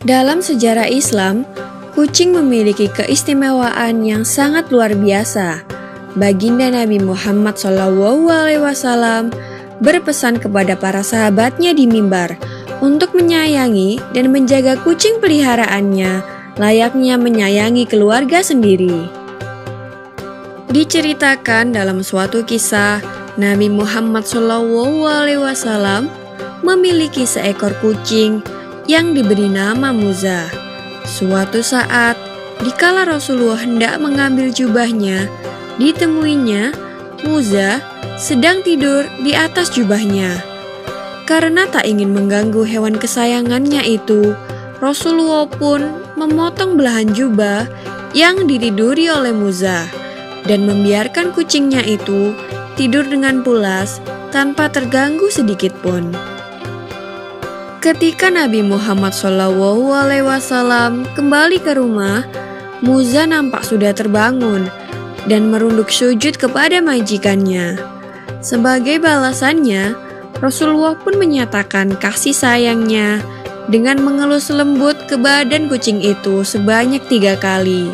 Dalam sejarah Islam, kucing memiliki keistimewaan yang sangat luar biasa. Baginda Nabi Muhammad SAW berpesan kepada para sahabatnya di mimbar untuk menyayangi dan menjaga kucing peliharaannya layaknya menyayangi keluarga sendiri. Diceritakan dalam suatu kisah, Nabi Muhammad SAW memiliki seekor kucing yang diberi nama Muza. Suatu saat, dikala Rasulullah hendak mengambil jubahnya, ditemuinya Muza sedang tidur di atas jubahnya. Karena tak ingin mengganggu hewan kesayangannya itu, Rasulullah pun memotong belahan jubah yang ditiduri oleh Muza dan membiarkan kucingnya itu tidur dengan pulas tanpa terganggu sedikit pun. Ketika Nabi Muhammad SAW kembali ke rumah, Muza nampak sudah terbangun dan merunduk sujud kepada majikannya. Sebagai balasannya, Rasulullah pun menyatakan kasih sayangnya dengan mengelus lembut ke badan kucing itu sebanyak 3 kali.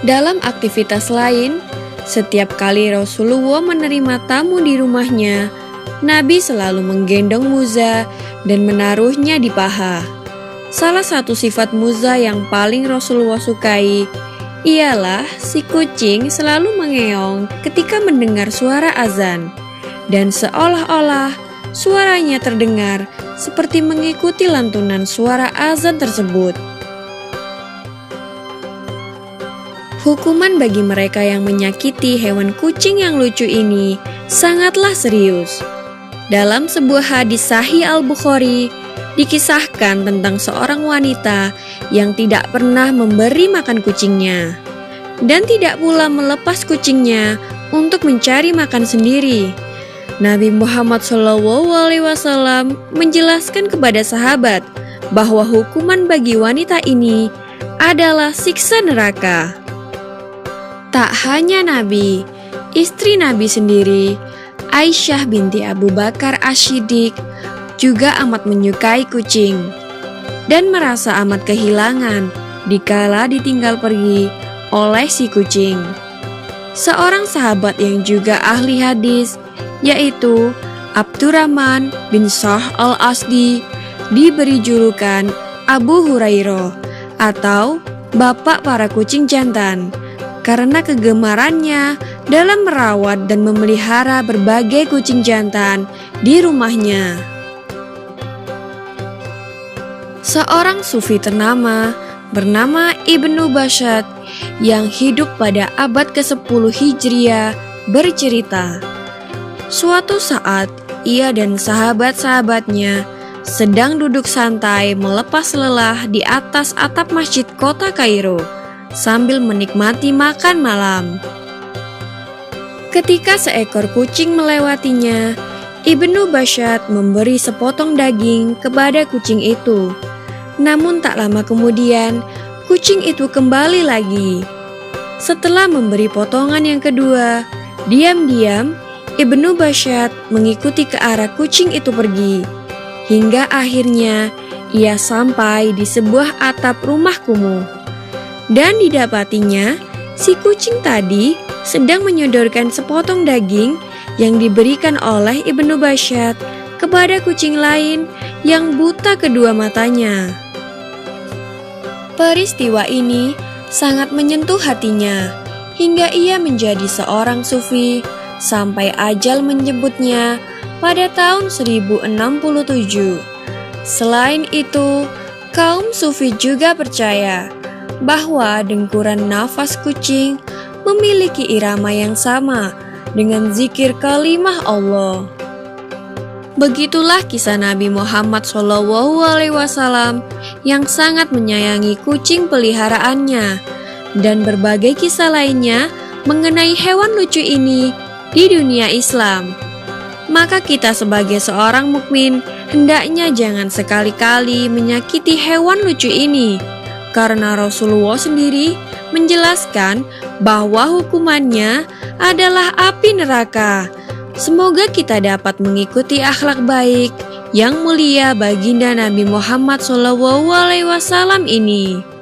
Dalam aktivitas lain, setiap kali Rasulullah menerima tamu di rumahnya, Nabi selalu menggendong Muza dan menaruhnya di paha. Salah satu sifat Muza yang paling Rasulullah sukai ialah si kucing selalu mengeong ketika mendengar suara azan, dan seolah-olah suaranya terdengar seperti mengikuti lantunan suara azan tersebut. Hukuman bagi mereka yang menyakiti hewan kucing yang lucu ini sangatlah serius. Dalam sebuah hadis Sahih Al-Bukhari, dikisahkan tentang seorang wanita yang tidak pernah memberi makan kucingnya dan tidak pula melepas kucingnya untuk mencari makan sendiri. Nabi Muhammad SAW menjelaskan kepada sahabat bahwa hukuman bagi wanita ini adalah siksa neraka. Tak hanya Nabi, istri Nabi sendiri, Aisyah binti Abu Bakar Ash-Shiddiq, juga amat menyukai kucing dan merasa amat kehilangan dikala ditinggal pergi oleh si kucing. Seorang sahabat yang juga ahli hadis, yaitu Abdurrahman bin Sakhr al-Asdi, diberi julukan Abu Hurairah atau Bapak para kucing jantan karena kegemarannya dalam merawat dan memelihara berbagai kucing jantan di rumahnya. Seorang sufi ternama bernama Ibnu Bashad yang hidup pada abad ke-10 Hijriah bercerita, suatu saat ia dan sahabat-sahabatnya sedang duduk santai melepas lelah di atas atap masjid kota Kairo sambil menikmati makan malam. Ketika seekor kucing melewatinya, Ibnu Bashad memberi sepotong daging kepada kucing itu. Namun tak lama kemudian, kucing itu kembali lagi. Setelah memberi potongan yang kedua, diam-diam Ibnu Bashad mengikuti ke arah kucing itu pergi. Hingga akhirnya ia sampai di sebuah atap rumah kumuh. Dan didapatinya, si kucing tadi sedang menyodorkan sepotong daging yang diberikan oleh Ibnu Bashad kepada kucing lain yang buta kedua matanya. Peristiwa ini sangat menyentuh hatinya hingga ia menjadi seorang sufi sampai ajal menjemputnya pada tahun 1067. Selain itu, kaum sufi juga percaya bahwa dengkuran nafas kucing memiliki irama yang sama dengan zikir kalimah Allah. Begitulah kisah Nabi Muhammad SAW yang sangat menyayangi kucing peliharaannya, dan berbagai kisah lainnya mengenai hewan lucu ini di dunia Islam. Maka kita sebagai seorang mukmin hendaknya jangan sekali-kali menyakiti hewan lucu ini, karena Rasulullah sendiri menjelaskan bahwa hukumannya adalah api neraka. Semoga kita dapat mengikuti akhlak baik yang mulia baginda Nabi Muhammad SAW ini.